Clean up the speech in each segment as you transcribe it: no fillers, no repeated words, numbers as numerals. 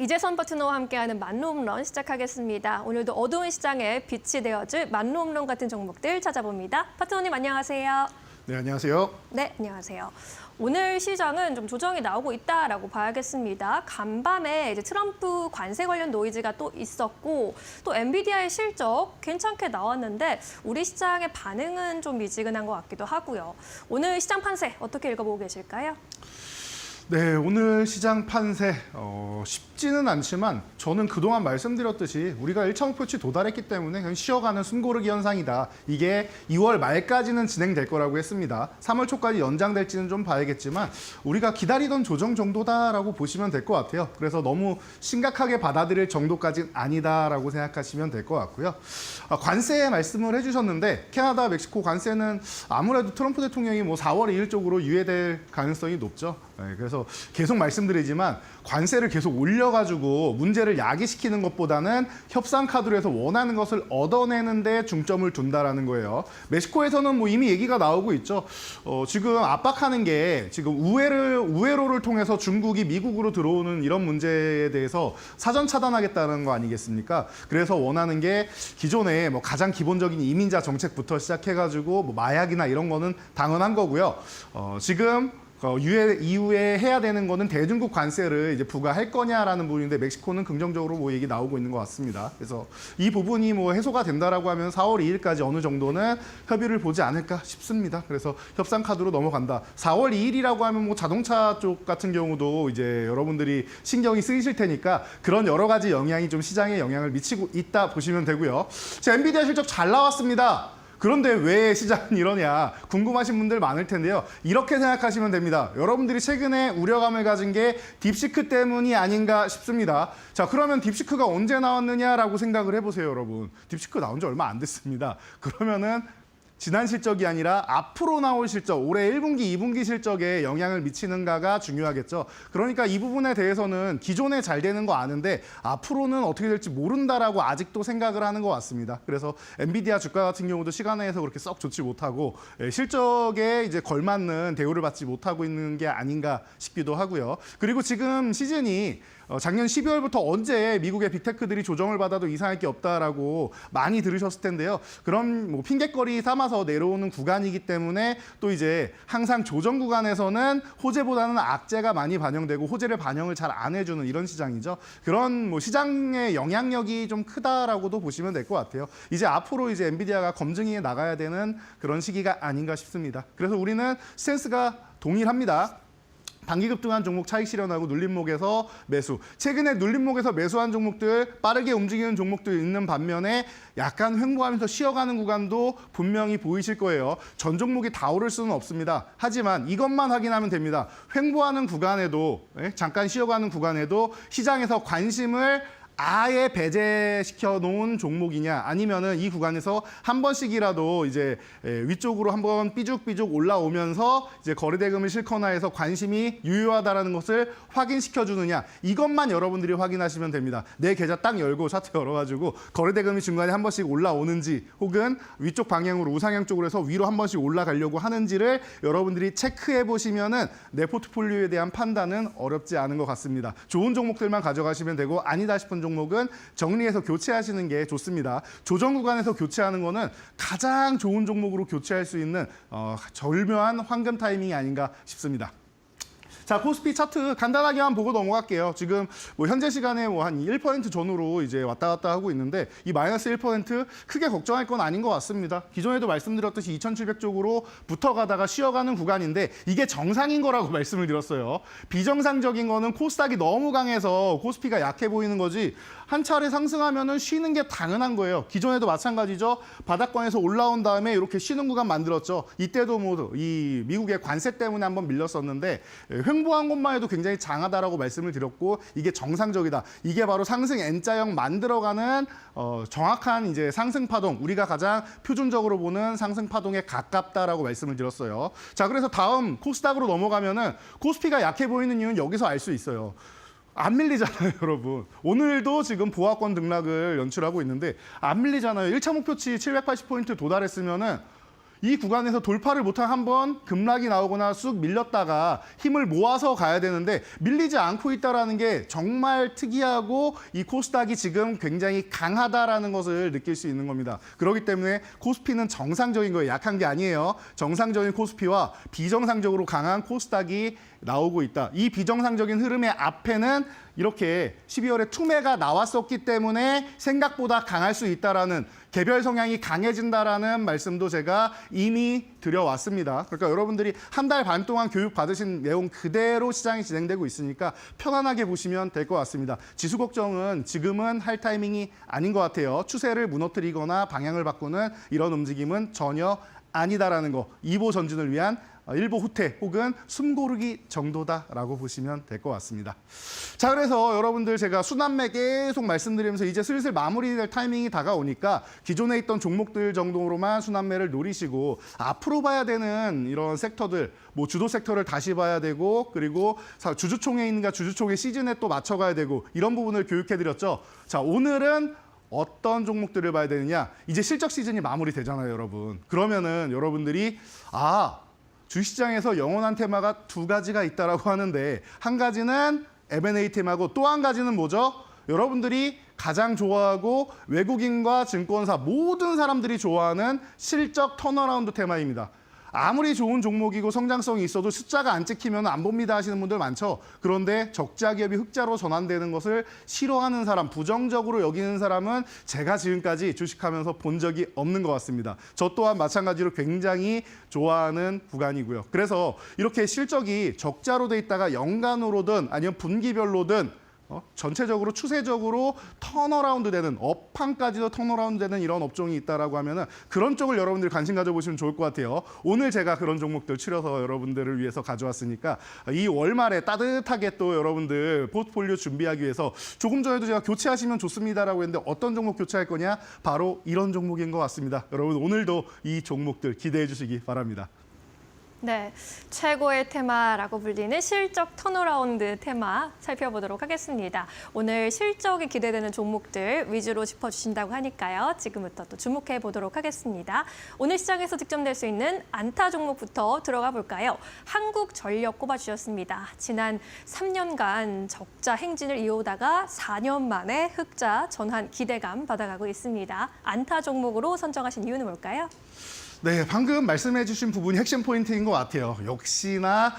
이재선 파트너와 함께하는 만루홈런 시작하겠습니다. 오늘도 어두운 시장에 빛이 되어줄 만루홈런 같은 종목들 찾아봅니다. 파트너님 안녕하세요. 네, 안녕하세요. 네, 안녕하세요. 오늘 시장은 좀 조정이 나오고 있다라고 봐야겠습니다. 간밤에 이제 트럼프 관세 관련 노이즈가 또 있었고 또 엔비디아의 실적 괜찮게 나왔는데 우리 시장의 반응은 좀 미지근한 것 같기도 하고요. 오늘 시장 판세 어떻게 읽어보고 계실까요? 네, 오늘 시장 판세 쉽지는 않지만 저는 그동안 말씀드렸듯이 우리가 1차 목표치 도달했기 때문에 그냥 쉬어가는 숨고르기 현상이다. 이게 2월 말까지는 진행될 거라고 했습니다. 3월 초까지 연장될지는 좀 봐야겠지만 우리가 기다리던 조정 정도다라고 보시면 될 것 같아요. 그래서 너무 심각하게 받아들일 정도까지는 아니다라고 생각하시면 될 것 같고요. 관세 말씀을 해주셨는데 캐나다, 멕시코 관세는 아무래도 트럼프 대통령이 4월 2일 쪽으로 유예될 가능성이 높죠. 네, 그래서 계속 말씀드리지만 관세를 계속 올려가지고 문제를 야기시키는 것보다는 협상 카드로 해서 원하는 것을 얻어내는 데 중점을 둔다라는 거예요. 멕시코에서는 이미 얘기가 나오고 있죠. 지금 압박하는 게 지금 우회로를 통해서 중국이 미국으로 들어오는 이런 문제에 대해서 사전 차단하겠다는 거 아니겠습니까? 그래서 원하는 게 기존에 가장 기본적인 이민자 정책부터 시작해가지고 마약이나 이런 거는 당연한 거고요. 지금 유예 이후에 해야 되는 거는 대중국 관세를 이제 부과할 거냐라는 부분인데 멕시코는 긍정적으로 얘기 나오고 있는 것 같습니다. 그래서 이 부분이 해소가 된다라고 하면 4월 2일까지 어느 정도는 협의를 보지 않을까 싶습니다. 그래서 협상 카드로 넘어간다. 4월 2일이라고 하면 자동차 쪽 같은 경우도 이제 여러분들이 신경이 쓰이실 테니까 그런 여러 가지 영향이 좀 시장에 영향을 미치고 있다 보시면 되고요. 자, 엔비디아 실적 잘 나왔습니다. 그런데 왜 시장은 이러냐 궁금하신 분들 많을 텐데요. 이렇게 생각하시면 됩니다. 여러분들이 최근에 우려감을 가진 게 딥시크 때문이 아닌가 싶습니다. 자, 그러면 딥시크가 언제 나왔느냐라고 생각을 해보세요, 여러분. 딥시크 나온 지 얼마 안 됐습니다. 그러면은 지난 실적이 아니라 앞으로 나올 실적, 올해 1분기, 2분기 실적에 영향을 미치는가가 중요하겠죠. 그러니까 이 부분에 대해서는 기존에 잘 되는 거 아는데 앞으로는 어떻게 될지 모른다라고 아직도 생각을 하는 것 같습니다. 그래서 엔비디아 주가 같은 경우도 시간에서 그렇게 썩 좋지 못하고 실적에 이제 걸맞는 대우를 받지 못하고 있는 게 아닌가 싶기도 하고요. 그리고 지금 시즌이 작년 12월부터 언제 미국의 빅테크들이 조정을 받아도 이상할 게 없다라고 많이 들으셨을 텐데요. 그런 핑계거리 삼아서 내려오는 구간이기 때문에 또 이제 항상 조정 구간에서는 호재보다는 악재가 많이 반영되고 호재를 반영을 잘 안 해주는 이런 시장이죠. 그런 시장의 영향력이 좀 크다라고도 보시면 될 것 같아요. 이제 앞으로 이제 엔비디아가 검증해 나가야 되는 그런 시기가 아닌가 싶습니다. 그래서 우리는 스탠스가 동일합니다. 단기급등한 종목 차익 실현하고 눌림목에서 매수. 최근에 눌림목에서 매수한 종목들, 빠르게 움직이는 종목들 있는 반면에 약간 횡보하면서 쉬어가는 구간도 분명히 보이실 거예요. 전 종목이 다 오를 수는 없습니다. 하지만 이것만 확인하면 됩니다. 횡보하는 구간에도, 잠깐 쉬어가는 구간에도 시장에서 관심을 아예 배제시켜 놓은 종목이냐 아니면은 이 구간에서 한 번씩이라도 이제 위쪽으로 한번 삐죽삐죽 올라오면서 이제 거래대금을 실거나 해서 관심이 유효하다라는 것을 확인시켜 주느냐 이것만 여러분들이 확인하시면 됩니다. 내 계좌 딱 열고 차트 열어가지고 거래대금이 중간에 한 번씩 올라오는지 혹은 위쪽 방향으로 우상향 쪽으로 해서 위로 한 번씩 올라가려고 하는지를 여러분들이 체크해 보시면은 내 포트폴리오에 대한 판단은 어렵지 않은 것 같습니다. 좋은 종목들만 가져가시면 되고 아니다 싶은 종목은 정리해서 교체하시는 게 좋습니다. 조정 구간에서 교체하는 거는 가장 좋은 종목으로 교체할 수 있는 절묘한 황금 타이밍이 아닌가 싶습니다. 자, 코스피 차트 간단하게만 보고 넘어갈게요. 지금 현재 시간에 한 1% 전후로 이제 왔다 갔다 하고 있는데 이 마이너스 1% 크게 걱정할 건 아닌 것 같습니다. 기존에도 말씀드렸듯이 2,700 쪽으로 붙어가다가 쉬어가는 구간인데 이게 정상인 거라고 말씀을 드렸어요. 비정상적인 거는 코스닥이 너무 강해서 코스피가 약해 보이는 거지 한 차례 상승하면은 쉬는 게 당연한 거예요. 기존에도 마찬가지죠. 바닥권에서 올라온 다음에 이렇게 쉬는 구간 만들었죠. 이때도 이 미국의 관세 때문에 한번 밀렸었는데 횡보한 것만 해도 굉장히 장하다라고 말씀을 드렸고 이게 정상적이다. 이게 바로 상승 N자형 만들어가는 정확한 이제 상승 파동, 우리가 가장 표준적으로 보는 상승 파동에 가깝다라고 말씀을 드렸어요. 자, 그래서 다음 코스닥으로 넘어가면은 코스피가 약해 보이는 이유는 여기서 알 수 있어요. 안 밀리잖아요, 여러분. 오늘도 지금 보합권 등락을 연출하고 있는데 안 밀리잖아요. 1차 목표치 780포인트 도달했으면은 이 구간에서 돌파를 못한 한번 급락이 나오거나 쑥 밀렸다가 힘을 모아서 가야 되는데 밀리지 않고 있다는 게 정말 특이하고 이 코스닥이 지금 굉장히 강하다라는 것을 느낄 수 있는 겁니다. 그렇기 때문에 코스피는 정상적인 거예요. 약한 게 아니에요. 정상적인 코스피와 비정상적으로 강한 코스닥이 나오고 있다. 이 비정상적인 흐름의 앞에는 이렇게 12월에 투매가 나왔었기 때문에 생각보다 강할 수 있다라는 개별 성향이 강해진다라는 말씀도 제가 이미 드려왔습니다. 그러니까 여러분들이 한 달 반 동안 교육 받으신 내용 그대로 시장이 진행되고 있으니까 편안하게 보시면 될 것 같습니다. 지수 걱정은 지금은 할 타이밍이 아닌 것 같아요. 추세를 무너뜨리거나 방향을 바꾸는 이런 움직임은 전혀 아니다라는 거. 2보 전진을 위한 1보 후퇴 혹은 숨고르기 정도다라고 보시면 될 것 같습니다. 자, 그래서 여러분들 제가 순환매 계속 말씀드리면서 이제 슬슬 마무리될 타이밍이 다가오니까 기존에 있던 종목들 정도로만 순환매를 노리시고 앞으로 봐야 되는 이런 섹터들, 뭐 주도 섹터를 다시 봐야 되고 그리고 주주총회 있는가 주주총회 시즌에 또 맞춰가야 되고 이런 부분을 교육해드렸죠. 자, 오늘은 어떤 종목들을 봐야 되느냐? 이제 실적 시즌이 마무리되잖아요, 여러분. 그러면은 여러분들이 주시장에서 영원한 테마가 두 가지가 있다라고 하는데 한 가지는 M&A 테마고 또 한 가지는 뭐죠? 여러분들이 가장 좋아하고 외국인과 증권사 모든 사람들이 좋아하는 실적 턴어라운드 테마입니다. 아무리 좋은 종목이고 성장성이 있어도 숫자가 안 찍히면 안 봅니다 하시는 분들 많죠. 그런데 적자 기업이 흑자로 전환되는 것을 싫어하는 사람, 부정적으로 여기는 사람은 제가 지금까지 주식하면서 본 적이 없는 것 같습니다. 저 또한 마찬가지로 굉장히 좋아하는 구간이고요. 그래서 이렇게 실적이 적자로 돼 있다가 연간으로든 아니면 분기별로든 전체적으로 추세적으로 턴어라운드 되는 업황까지도 턴어라운드 되는 이런 업종이 있다라고 하면은 그런 쪽을 여러분들이 관심 가져보시면 좋을 것 같아요. 오늘 제가 그런 종목들 추려서 여러분들을 위해서 가져왔으니까 이 월말에 따뜻하게 또 여러분들 포트폴리오 준비하기 위해서 조금 전에도 제가 교체하시면 좋습니다라고 했는데 어떤 종목 교체할 거냐? 바로 이런 종목인 것 같습니다. 여러분 오늘도 이 종목들 기대해 주시기 바랍니다. 네, 최고의 테마라고 불리는 실적 턴어라운드 테마 살펴보도록 하겠습니다. 오늘 실적이 기대되는 종목들 위주로 짚어주신다고 하니까요. 지금부터 또 주목해 보도록 하겠습니다. 오늘 시장에서 득점될 수 있는 안타 종목부터 들어가 볼까요? 한국전력 꼽아주셨습니다. 지난 3년간 적자 행진을 이어오다가 4년 만에 흑자 전환 기대감 받아가고 있습니다. 안타 종목으로 선정하신 이유는 뭘까요? 네, 방금 말씀해 주신 부분이 핵심 포인트인 것 같아요. 역시나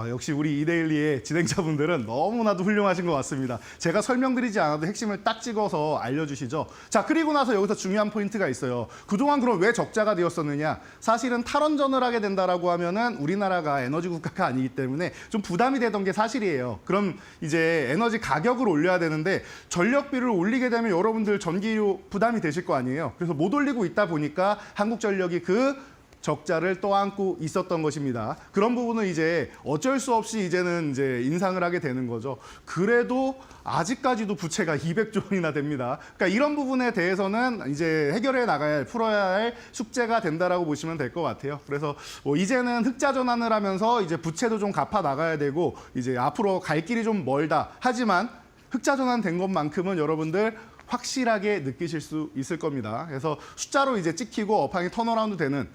역시 우리 이데일리의 진행자분들은 너무나도 훌륭하신 것 같습니다. 제가 설명드리지 않아도 핵심을 딱 찍어서 알려주시죠. 자, 그리고 나서 여기서 중요한 포인트가 있어요. 그동안 그럼 왜 적자가 되었었느냐? 사실은 탈원전을 하게 된다라고 하면은 우리나라가 에너지 국가가 아니기 때문에 좀 부담이 되던 게 사실이에요. 그럼 이제 에너지 가격을 올려야 되는데 전력비를 올리게 되면 여러분들 전기료 부담이 되실 거 아니에요. 그래서 못 올리고 있다 보니까 한국전력이 그 적자를 떠안고 있었던 것입니다. 그런 부분은 이제 어쩔 수 없이 이제는 이제 인상을 하게 되는 거죠. 그래도 아직까지도 부채가 200조 원이나 됩니다. 그러니까 이런 부분에 대해서는 이제 해결해 나가야 할, 풀어야 할 숙제가 된다라고 보시면 될 것 같아요. 그래서 이제는 흑자 전환을 하면서 이제 부채도 좀 갚아 나가야 되고 이제 앞으로 갈 길이 좀 멀다. 하지만 흑자 전환 된 것만큼은 여러분들 확실하게 느끼실 수 있을 겁니다. 그래서 숫자로 이제 찍히고 업황이 턴어라운드 되는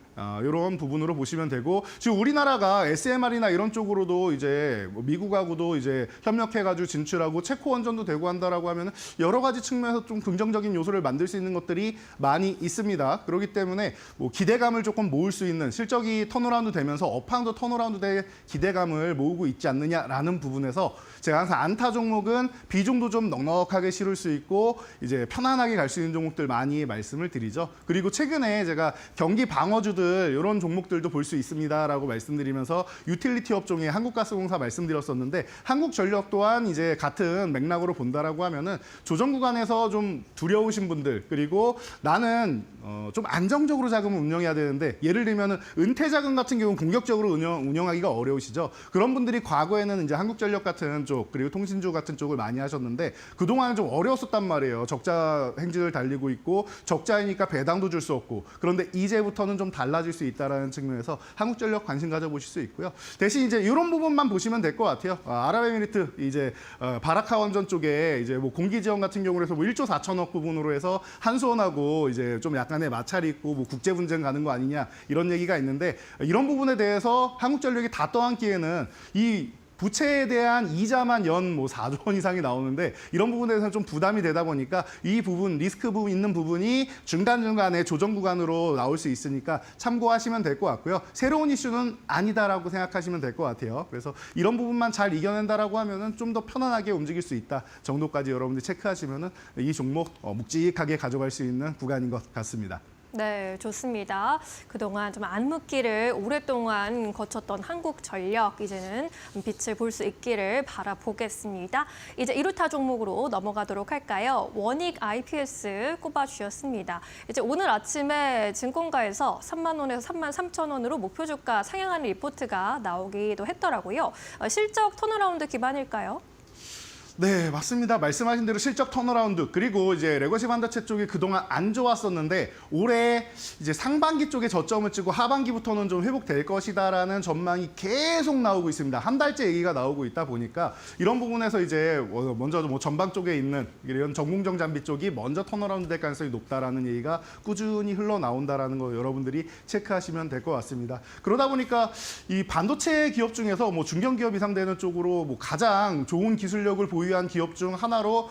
이런 부분으로 보시면 되고 지금 우리나라가 SMR이나 이런 쪽으로도 이제 미국하고도 이제 협력해가지고 진출하고 체코 원전도 되고 한다라고 하면 여러 가지 측면에서 좀 긍정적인 요소를 만들 수 있는 것들이 많이 있습니다. 그렇기 때문에 기대감을 조금 모을 수 있는 실적이 턴어라운드 되면서 업황도 턴어라운드 될 기대감을 모으고 있지 않느냐라는 부분에서 제가 항상 안타 종목은 비중도 좀 넉넉하게 실을 수 있고 이제 편안하게 갈 수 있는 종목들 많이 말씀을 드리죠. 그리고 최근에 제가 경기 방어주들 이런 종목들도 볼 수 있습니다라고 말씀드리면서 유틸리티 업종의 한국가스공사 말씀드렸었는데 한국전력 또한 이제 같은 맥락으로 본다라고 하면은 조정 구간에서 좀 두려우신 분들 그리고 나는 좀 안정적으로 자금을 운영해야 되는데 예를 들면은 은퇴 자금 같은 경우는 공격적으로 운영하기가 어려우시죠. 그런 분들이 과거에는 이제 한국전력 같은 쪽 그리고 통신주 같은 쪽을 많이 하셨는데 그동안은 좀 어려웠었단 말이에요. 적자 행진을 달리고 있고 적자이니까 배당도 줄 수 없고 그런데 이제부터는 좀 달라. 달라질 수 있다는 측면에서 한국전력 관심 가져보실 수 있고요. 대신 이제 이런 부분만 보시면 될 것 같아요. 아랍에미리트 이제 바라카 원전 쪽에 이제 뭐 공기 지원 같은 경우로 해서 뭐 1조 4천억 부분으로 해서 한수원하고 이제 좀 약간의 마찰이 있고 뭐 국제 분쟁 가는 거 아니냐 이런 얘기가 있는데 이런 부분에 대해서 한국전력이 다 떠안기에는 이 부채에 대한 이자만 연 뭐 4조 원 이상이 나오는데 이런 부분에 대해서는 좀 부담이 되다 보니까 이 부분 리스크 부분 있는 부분이 중간중간에 조정 구간으로 나올 수 있으니까 참고하시면 될 것 같고요. 새로운 이슈는 아니다라고 생각하시면 될 것 같아요. 그래서 이런 부분만 잘 이겨낸다라고 하면은 좀 더 편안하게 움직일 수 있다 정도까지 여러분들 체크하시면은 이 종목 묵직하게 가져갈 수 있는 구간인 것 같습니다. 네, 좋습니다. 그동안 좀 암흑기를 오랫동안 거쳤던 한국전력, 이제는 빛을 볼 수 있기를 바라보겠습니다. 이제 2루타 종목으로 넘어가도록 할까요? 원익 IPS 꼽아주셨습니다. 이제 오늘 아침에 증권가에서 3만 원에서 3만 3천 원으로 목표 주가 상향하는 리포트가 나오기도 했더라고요. 실적 턴어라운드 기반일까요? 네, 맞습니다. 말씀하신 대로 실적 턴어라운드 그리고 이제 레거시 반도체 쪽이 그동안 안 좋았었는데 올해 이제 상반기 쪽에 저점을 찍고 하반기부터는 좀 회복될 것이다라는 전망이 계속 나오고 있습니다. 한 달째 얘기가 나오고 있다 보니까 이런 부분에서 이제 먼저 뭐 전방 쪽에 있는 이런 전공정 장비 쪽이 먼저 턴어라운드 될 가능성이 높다라는 얘기가 꾸준히 흘러나온다라는 거 여러분들이 체크하시면 될 것 같습니다. 그러다 보니까 이 반도체 기업 중에서 뭐 중견기업 이상 되는 쪽으로 뭐 가장 좋은 기술력을 보유한 기업 중 하나로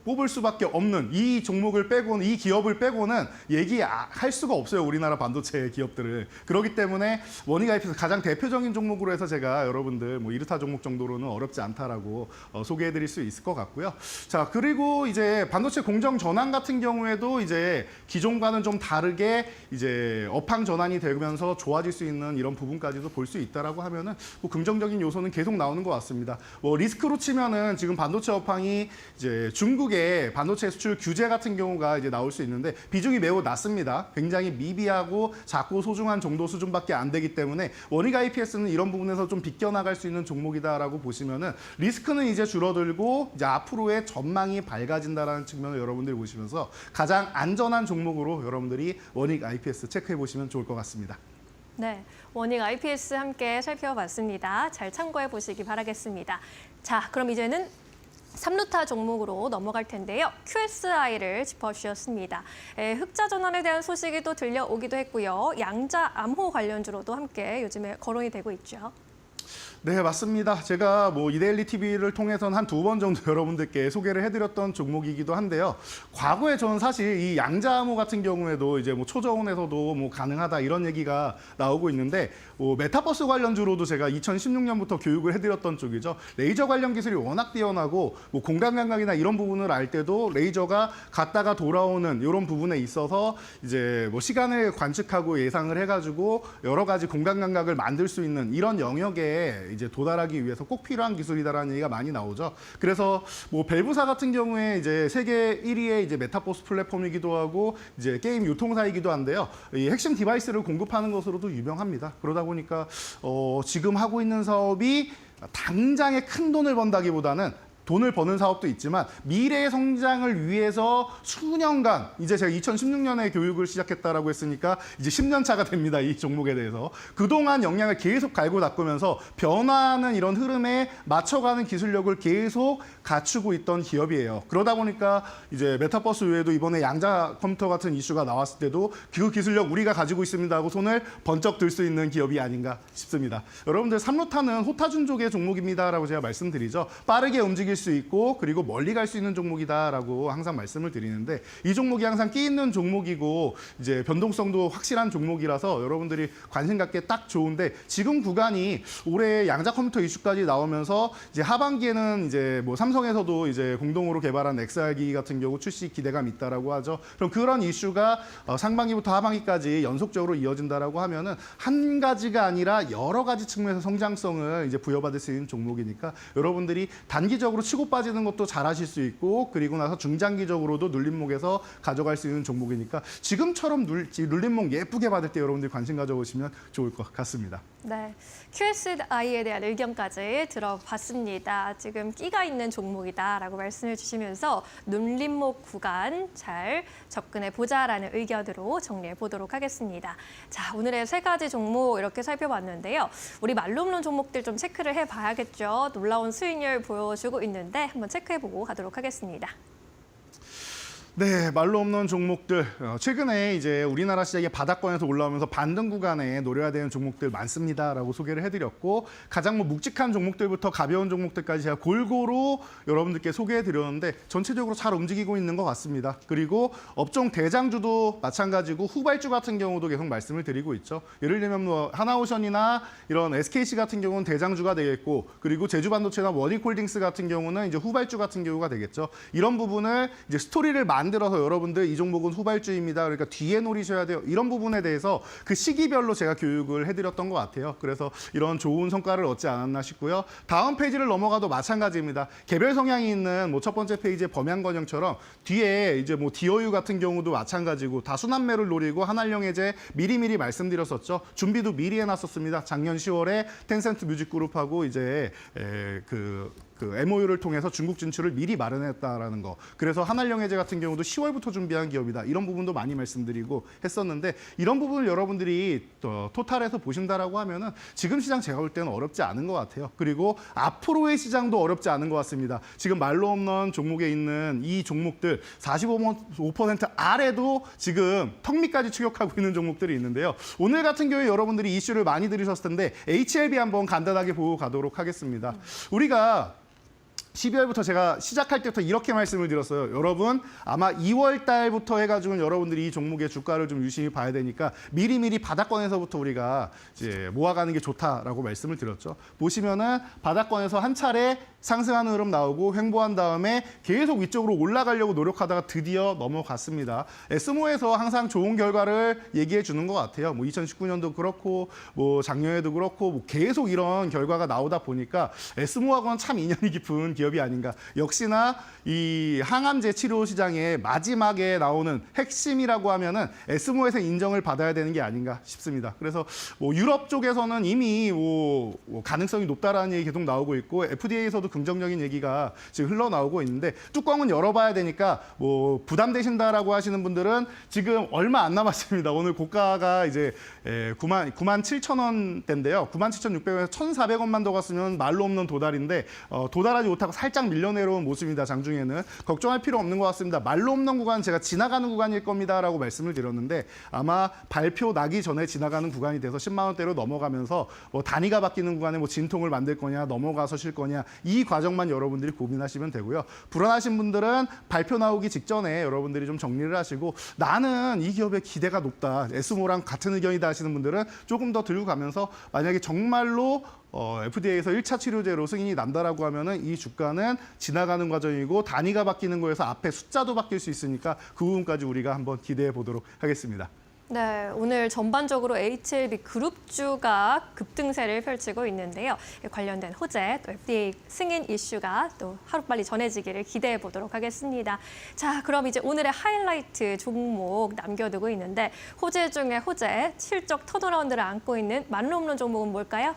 뽑을 수밖에 없는 이 종목을 빼고는 이 기업을 빼고는 얘기할 수가 없어요. 우리나라 반도체 기업들을. 그렇기 때문에 원익 IP에서 가장 대표적인 종목으로 해서 제가 여러분들 뭐 이르타 종목 정도로는 어렵지 않다라고 소개해드릴 수 있을 것 같고요. 자 그리고 이제 반도체 공정 전환 같은 경우에도 이제 기존과는 좀 다르게 이제 업황 전환이 되면서 좋아질 수 있는 이런 부분까지도 볼 수 있다라고 하면은 뭐 긍정적인 요소는 계속 나오는 것 같습니다. 뭐 리스크로 치면은 지금 반도체 업황이 이제 중국의 반도체 수출 규제 같은 경우가 이제 나올 수 있는데 비중이 매우 낮습니다. 굉장히 미비하고 작고 소중한 정도 수준밖에 안 되기 때문에 원익 IPS는 이런 부분에서 좀 비껴나갈 수 있는 종목이다라고 보시면은 리스크는 이제 줄어들고 이제 앞으로의 전망이 밝아진다라는 측면을 여러분들이 보시면서 가장 안전한 종목으로 여러분들이 원익 IPS 체크해 보시면 좋을 것 같습니다. 네, 원익 IPS 함께 살펴봤습니다. 잘 참고해 보시기 바라겠습니다. 자, 그럼 이제는 3루타 종목으로 넘어갈 텐데요. QSI를 짚어주셨습니다. 흑자 전환에 대한 소식이 또 들려오기도 했고요. 양자 암호 관련주로도 함께 요즘에 거론이 되고 있죠. 네, 맞습니다. 제가 뭐 이데일리 TV를 통해서는 한 2번 정도 여러분들께 소개를 해드렸던 종목이기도 한데요. 과거에 저는 사실 이 양자암호 같은 경우에도 이제 뭐 초저온에서도 뭐 가능하다 이런 얘기가 나오고 있는데 뭐 메타버스 관련주로도 제가 2016년부터 교육을 해드렸던 쪽이죠. 레이저 관련 기술이 워낙 뛰어나고 뭐 공간 감각이나 이런 부분을 알 때도 레이저가 갔다가 돌아오는 이런 부분에 있어서 이제 뭐 시간을 관측하고 예상을 해가지고 여러 가지 공간 감각을 만들 수 있는 이런 영역에 이제 도달하기 위해서 꼭 필요한 기술이다라는 얘기가 많이 나오죠. 그래서 뭐 밸브사 같은 경우에 이제 세계 1위의 이제 메타버스 플랫폼이기도 하고 이제 게임 유통사이기도 한데요. 이 핵심 디바이스를 공급하는 것으로도 유명합니다. 그러다 보니까 지금 하고 있는 사업이 당장에 큰 돈을 번다기보다는 돈을 버는 사업도 있지만 미래의 성장을 위해서 수년간 이제 제가 2016년에 교육을 시작했다라고 했으니까 이제 10년 차가 됩니다. 이 종목에 대해서. 그동안 역량을 계속 갈고 닦으면서 변화하는 이런 흐름에 맞춰가는 기술력을 계속 갖추고 있던 기업이에요. 그러다 보니까 이제 메타버스 외에도 이번에 양자 컴퓨터 같은 이슈가 나왔을 때도 그 기술력 우리가 가지고 있습니다 하고 손을 번쩍 들 수 있는 기업이 아닌가 싶습니다. 여러분들 3루타는 호타준족의 종목입니다라고 제가 말씀드리죠. 빠르게 움직일 수 있고 그리고 멀리 갈 수 있는 종목이다라고 항상 말씀을 드리는데 이 종목이 항상 끼 있는 종목이고 이제 변동성도 확실한 종목이라서 여러분들이 관심 갖기에 딱 좋은데 지금 구간이 올해 양자 컴퓨터 이슈까지 나오면서 이제 하반기에는 이제 뭐 삼성에서도 이제 공동으로 개발한 XR 기기 같은 경우 출시 기대감 있다라고 하죠. 그럼 그런 이슈가 상반기부터 하반기까지 연속적으로 이어진다라고 하면은 한 가지가 아니라 여러 가지 측면에서 성장성을 이제 부여받을 수 있는 종목이니까 여러분들이 단기적으로 치고 빠지는 것도 잘하실 수 있고 그리고 나서 중장기적으로도 눌림목에서 가져갈 수 있는 종목이니까 지금처럼 눌림목 예쁘게 받을 때 여러분들이 관심 가져보시면 좋을 것 같습니다. 네, QSI에 대한 의견까지 들어봤습니다. 지금 끼가 있는 종목이다라고 말씀을 주시면서 눌림목 구간 잘 접근해 보자라는 의견으로 정리해 보도록 하겠습니다. 자, 오늘의 세 가지 종목 이렇게 살펴봤는데요. 우리 말로 없는 종목들 좀 체크를 해봐야겠죠. 놀라운 수익률 보여주고 있는데 한번 체크해보고 가도록 하겠습니다. 네, 말로 없는 종목들. 최근에 이제 우리나라 시장의 바닥권에서 올라오면서 반등 구간에 노려야 되는 종목들 많습니다라고 소개를 해드렸고 가장 뭐 묵직한 종목들부터 가벼운 종목들까지 제가 골고루 여러분들께 소개해드렸는데 전체적으로 잘 움직이고 있는 것 같습니다. 그리고 업종 대장주도 마찬가지고 후발주 같은 경우도 계속 말씀을 드리고 있죠. 예를 들면 뭐 하나오션이나 이런 SKC 같은 경우는 대장주가 되겠고 그리고 제주반도체나 원익홀딩스 같은 경우는 이제 후발주 같은 경우가 되겠죠. 이런 부분을 이제 스토리를 만들어서 여러분들 이 종목은 후발주입니다. 그러니까 뒤에 노리셔야 돼요. 이런 부분에 대해서 그 시기별로 제가 교육을 해드렸던 것 같아요. 그래서 이런 좋은 성과를 얻지 않았나 싶고요. 다음 페이지를 넘어가도 마찬가지입니다. 개별 성향이 있는 뭐 첫 번째 페이지의 범양건영처럼 뒤에 이제 뭐 디어유 같은 경우도 마찬가지고 다순환매를 노리고 한알영해제 미리미리 말씀드렸었죠. 준비도 미리 해놨었습니다. 작년 10월에 텐센트 뮤직그룹하고 이제 그 MOU를 통해서 중국 진출을 미리 마련했다라는 거. 그래서 한알영해제 같은 경우도 10월부터 준비한 기업이다. 이런 부분도 많이 말씀드리고 했었는데 이런 부분을 여러분들이 토탈에서 보신다라고 하면은 지금 시장 제가 볼 때는 어렵지 않은 것 같아요. 그리고 앞으로의 시장도 어렵지 않은 것 같습니다. 지금 말로 없는 종목에 있는 이 종목들 45% 아래도 지금 턱 밑까지 추격하고 있는 종목들이 있는데요. 오늘 같은 경우에 여러분들이 이슈를 많이 들으셨을 텐데 HLB 한번 간단하게 보고 가도록 하겠습니다. 우리가 12월부터 제가 시작할 때부터 이렇게 말씀을 드렸어요. 여러분 아마 2월 달부터 해가지고 여러분들이 이 종목의 주가를 좀 유심히 봐야 되니까 미리미리 바닥권에서부터 우리가 이제 모아가는 게 좋다라고 말씀을 드렸죠. 보시면은 바닥권에서 한 차례 상승하는 흐름 나오고 횡보한 다음에 계속 위쪽으로 올라가려고 노력하다가 드디어 넘어갔습니다. 에스모에서 항상 좋은 결과를 얘기해 주는 것 같아요. 뭐 2019년도 그렇고 뭐 작년에도 그렇고 뭐 계속 이런 결과가 나오다 보니까 에스모하고는 참 인연이 깊은 기업이 아닌가. 역시나 이 항암제 치료 시장의 마지막에 나오는 핵심이라고 하면은 에스모에서 인정을 받아야 되는 게 아닌가 싶습니다. 그래서 뭐 유럽 쪽에서는 이미 뭐 가능성이 높다라는 얘기 계속 나오고 있고 FDA에서도 긍정적인 얘기가 지금 흘러나오고 있는데 뚜껑은 열어봐야 되니까 뭐 부담되신다라고 하시는 분들은 지금 얼마 안 남았습니다. 오늘 고가가 이제 97,000원대인데요. 97,600원에서 1,400원만 더 갔으면 말로 없는 도달인데 도달하지 못하고 살짝 밀려 내려온 모습입니다. 장중에는 걱정할 필요 없는 것 같습니다. 말로 없는 구간 제가 지나가는 구간일 겁니다라고 말씀을 드렸는데 아마 발표 나기 전에 지나가는 구간이 돼서 10만 원대로 넘어가면서 뭐 단위가 바뀌는 구간에 뭐 진통을 만들 거냐 넘어가서 쉴 거냐 이 과정만 여러분들이 고민하시면 되고요. 불안하신 분들은 발표 나오기 직전에 여러분들이 좀 정리를 하시고 나는 이 기업의 기대가 높다. 에스모랑 같은 의견이다 하시는 분들은 조금 더 들고 가면서 만약에 정말로 FDA에서 1차 치료제로 승인이 난다라고 하면은 이 주가는 지나가는 과정이고 단위가 바뀌는 거에서 앞에 숫자도 바뀔 수 있으니까 그 부분까지 우리가 한번 기대해 보도록 하겠습니다. 네, 오늘 전반적으로 HLB 그룹주가 급등세를 펼치고 있는데요. 관련된 호재, 또 FDA 승인 이슈가 또 하루빨리 전해지기를 기대해 보도록 하겠습니다. 자, 그럼 이제 오늘의 하이라이트 종목 남겨두고 있는데 호재 중에 호재, 실적 턴어라운드를 안고 있는 말로 없는 종목은 뭘까요?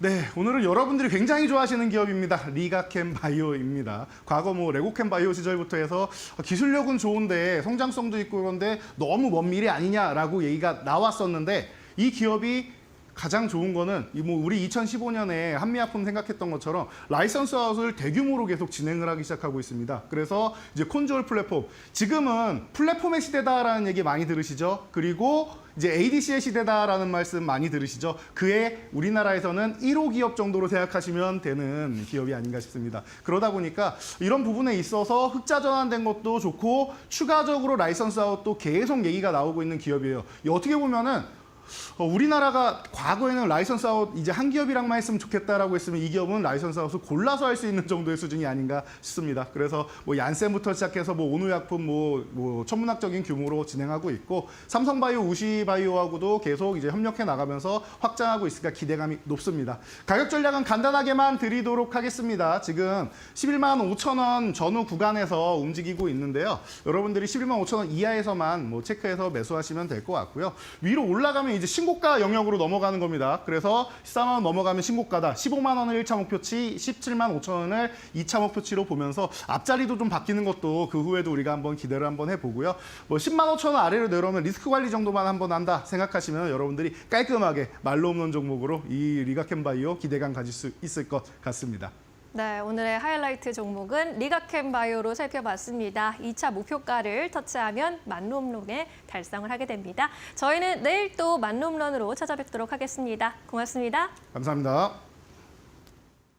네, 오늘은 여러분들이 굉장히 좋아하시는 기업입니다. 리가캠 바이오입니다. 과거 뭐 레고캠 바이오 시절부터 해서 기술력은 좋은데 성장성도 있고 그런데 너무 먼 미래 아니냐라고 얘기가 나왔었는데 이 기업이 가장 좋은 거는 뭐 우리 2015년에 한미약품 생각했던 것처럼 라이선스 아웃을 대규모로 계속 진행을 하기 시작하고 있습니다. 그래서 이제 콘조얼 플랫폼, 지금은 플랫폼의 시대다라는 얘기 많이 들으시죠? 그리고 이제 ADC의 시대다라는 말씀 많이 들으시죠? 그에 우리나라에서는 1호 기업 정도로 생각하시면 되는 기업이 아닌가 싶습니다. 그러다 보니까 이런 부분에 있어서 흑자 전환된 것도 좋고 추가적으로 라이선스 아웃도 계속 얘기가 나오고 있는 기업이에요. 어떻게 보면은 우리나라가 과거에는 라이선스 아웃 이제 한 기업이랑만 했으면 좋겠다라고 했으면 이 기업은 라이선스 아웃을 골라서 할 수 있는 정도의 수준이 아닌가 싶습니다. 그래서 뭐 얀센부터 시작해서 뭐 온우약품 뭐 천문학적인 규모로 진행하고 있고 삼성바이오, 우시바이오하고도 계속 이제 협력해 나가면서 확장하고 있으니까 기대감이 높습니다. 가격 전략은 간단하게만 드리도록 하겠습니다. 지금 11만 5천 원 전후 구간에서 움직이고 있는데요. 여러분들이 11만 5천 원 이하에서만 뭐 체크해서 매수하시면 될 것 같고요. 위로 올라가면 원이 이제 신고가 영역으로 넘어가는 겁니다. 그래서 14만 원 넘어가면 신고가다. 15만 원을 1차 목표치, 17만 5천 원을 2차 목표치로 보면서 앞자리도 좀 바뀌는 것도 그 후에도 우리가 한번 기대를 한번 해보고요. 뭐 10만 5천 원 아래로 내려오면 리스크 관리 정도만 한번 한다 생각하시면 여러분들이 깔끔하게 말로 없는 종목으로 이 리가캠바이오 기대감 가질 수 있을 것 같습니다. 네, 오늘의 하이라이트 종목은 리가캠바이오로 살펴봤습니다. 2차 목표가를 터치하면 만룸론에 달성을 하게 됩니다. 저희는 내일 또 만룸런으로 찾아뵙도록 하겠습니다. 고맙습니다. 감사합니다.